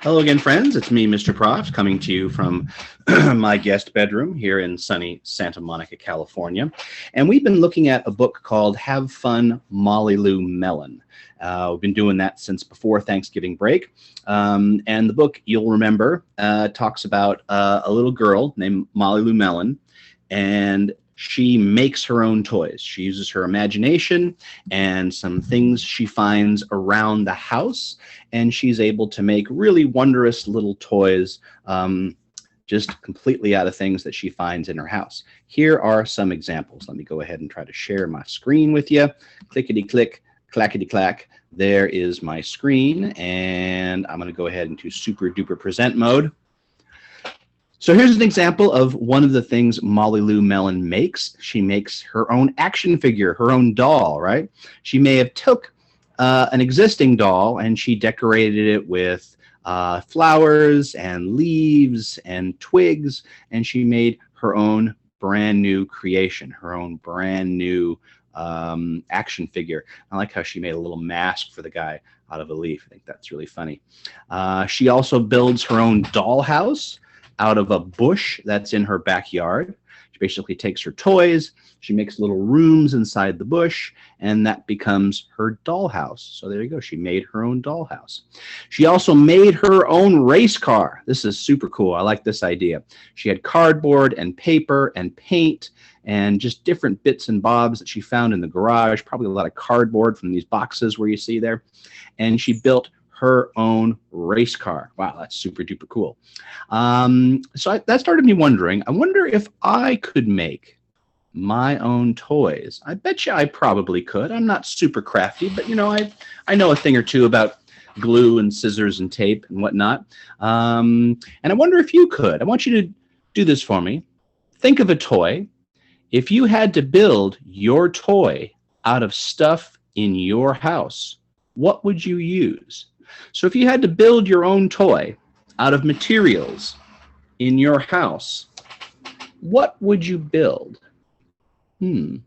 Hello again, friends. It's me, Mr. Prof, coming to you from my guest bedroom here in sunny Santa Monica, California. And we've been looking at a book called Have Fun, Molly Lou Melon. We've been doing that since before Thanksgiving break. And the book, you'll remember, talks about a little girl named Molly Lou Melon, and she makes her own toys. She uses her imagination and some things she finds around the house, and she's able to make really wondrous little toys just completely out of things that she finds in her house. Here are some examples. Let me go ahead and try to share my screen with you. Clickety-click, clackety-clack. There is my screen, and I'm going to go ahead into super-duper present mode. So here's an example of one of the things Molly Lou Melon makes. She makes her own action figure, her own doll, right? She may have took an existing doll and she decorated it with flowers and leaves and twigs, and she made her own brand new creation, her own brand new action figure. I like how she made a little mask for the guy out of a leaf. I think that's really funny. She also builds her own dollhouse out of a bush that's in her backyard. She basically takes her toys, she makes little rooms inside the bush, and that becomes her dollhouse. So there you go. She made her own dollhouse. She also made her own race car. This is super cool. I like this idea. She had cardboard and paper and paint and just different bits and bobs that she found in the garage, probably a lot of cardboard from these boxes where you see there. And she built her own race car. Wow, that's super duper cool. That started me wondering, I wonder if I could make my own toys. I bet you I probably could. I'm not super crafty, but I know a thing or two about glue and scissors and tape and whatnot. And I wonder if you could. I want you to do this for me. Think of a toy. If you had to build your toy out of stuff in your house, what would you use? So if you had to build your own toy out of materials in your house, what would you build? Well,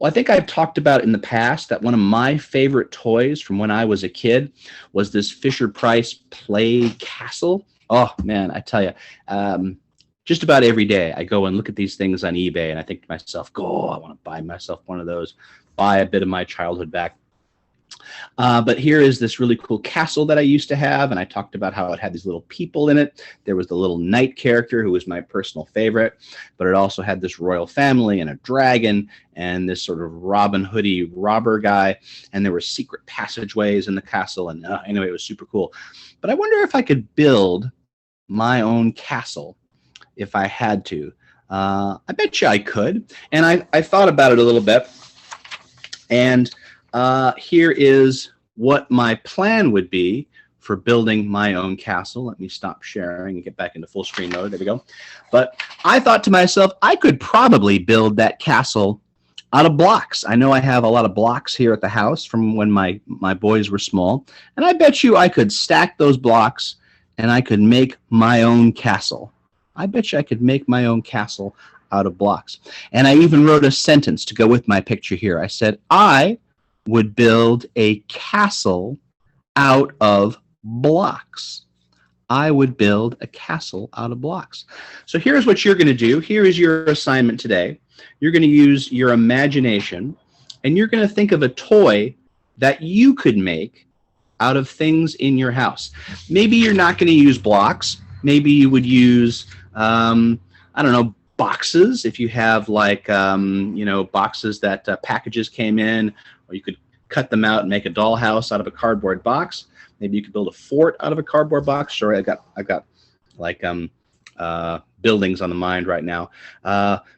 I think I've talked about in the past that one of my favorite toys from when I was a kid was this Fisher-Price Play Castle. Oh, man, I tell you, just about every day I go and look at these things on eBay, and I think to myself, I want to buy myself one of those, buy a bit of my childhood back. But here is this really cool castle that I used to have, and I talked about how it had these little people in it. There was the little knight character who was my personal favorite, but it also had this royal family and a dragon and this sort of Robin Hoodie robber guy, and there were secret passageways in the castle, and anyway, it was super cool. But I wonder if I could build my own castle if I had to. I bet you I could, and I thought about it a little bit, and here is what my plan would be for building my own castle. Let me stop sharing and get back into full screen mode. There we go. But I thought to myself, I could probably build that castle out of blocks. I know I have a lot of blocks here at the house from when my boys were small. And I bet you I could stack those blocks and I could make my own castle. I bet you I could make my own castle out of blocks. And I even wrote a sentence to go with my picture here. I said, I would build a castle out of blocks. I would build a castle out of blocks. So here's what you're going to do. Here is your assignment today. You're going to use your imagination, and you're going to think of a toy that you could make out of things in your house. Maybe you're not going to use blocks. Maybe you would use, I don't know, boxes. If you have like, boxes that packages came in, or you could cut them out and make a dollhouse out of a cardboard box. Maybe you could build a fort out of a cardboard box. Sorry, I've got like buildings on the mind right now.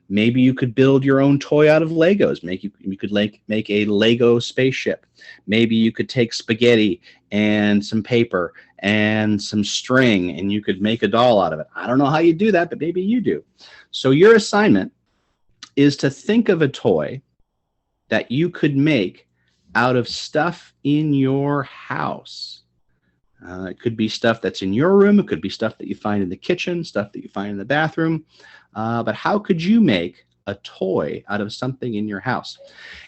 Maybe you could build your own toy out of Legos. You could make a Lego spaceship. Maybe you could take spaghetti and some paper and some string, and you could make a doll out of it. I don't know how you do that, but maybe you do. So your assignment is to think of a toy that you could make out of stuff in your house. It could be stuff that's in your room. It could be stuff that you find in the kitchen, stuff that you find in the bathroom. But how could you make a toy out of something in your house?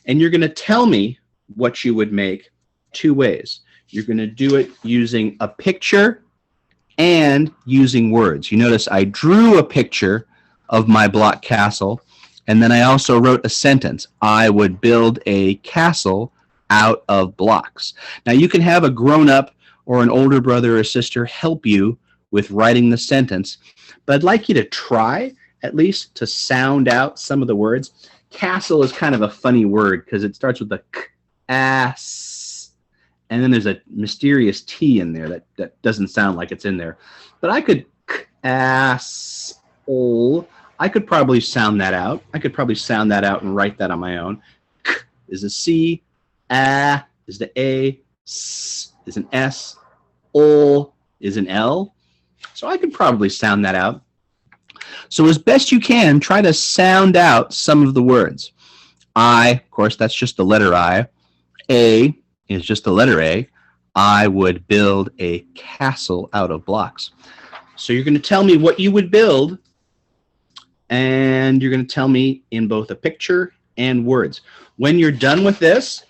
And you're going to tell me what you would make two ways. You're going to do it using a picture and using words. You notice I drew a picture of my block castle, and then I also wrote a sentence. I would build a castle out of blocks. Now you can have a grown-up or an older brother or sister help you with writing the sentence, but I'd like you to try at least to sound out some of the words. Castle is kind of a funny word because it starts with a k, ass, and then there's a mysterious T in there that doesn't sound like it's in there. But I could k, ass, ol. I could probably sound that out. I could probably sound that out and write that on my own. K is a C, a is the A, s is an S, ol is an L. So I could probably sound that out. So as best you can, try to sound out some of the words. I, of course, that's just the letter I. A is just the letter A. I would build a castle out of blocks. So you're going to tell me what you would build, and you're going to tell me in both a picture and words. When you're done with this,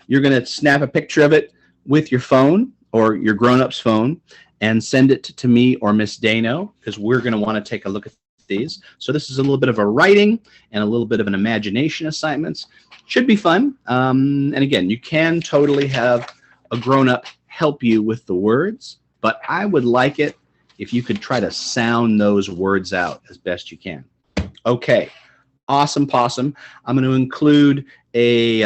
you're going to snap a picture of it with your phone or your grown-up's phone and send it to me or Miss Dano, because we're going to want to take a look at these. So this is a little bit of a writing and a little bit of an imagination assignments. Should be fun. And again, you can totally have a grown-up help you with the words, but I would like it if you could try to sound those words out as best you can. Okay, awesome possum. I'm going to include a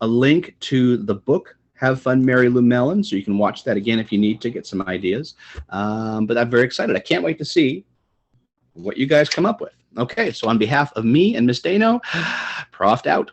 link to the book Have Fun, Mary Lou Mellon, so you can watch that again if you need to get some ideas. But I'm very excited. I can't wait to see what you guys come up with. Okay, so on behalf of me and Miss Dano, Proft out.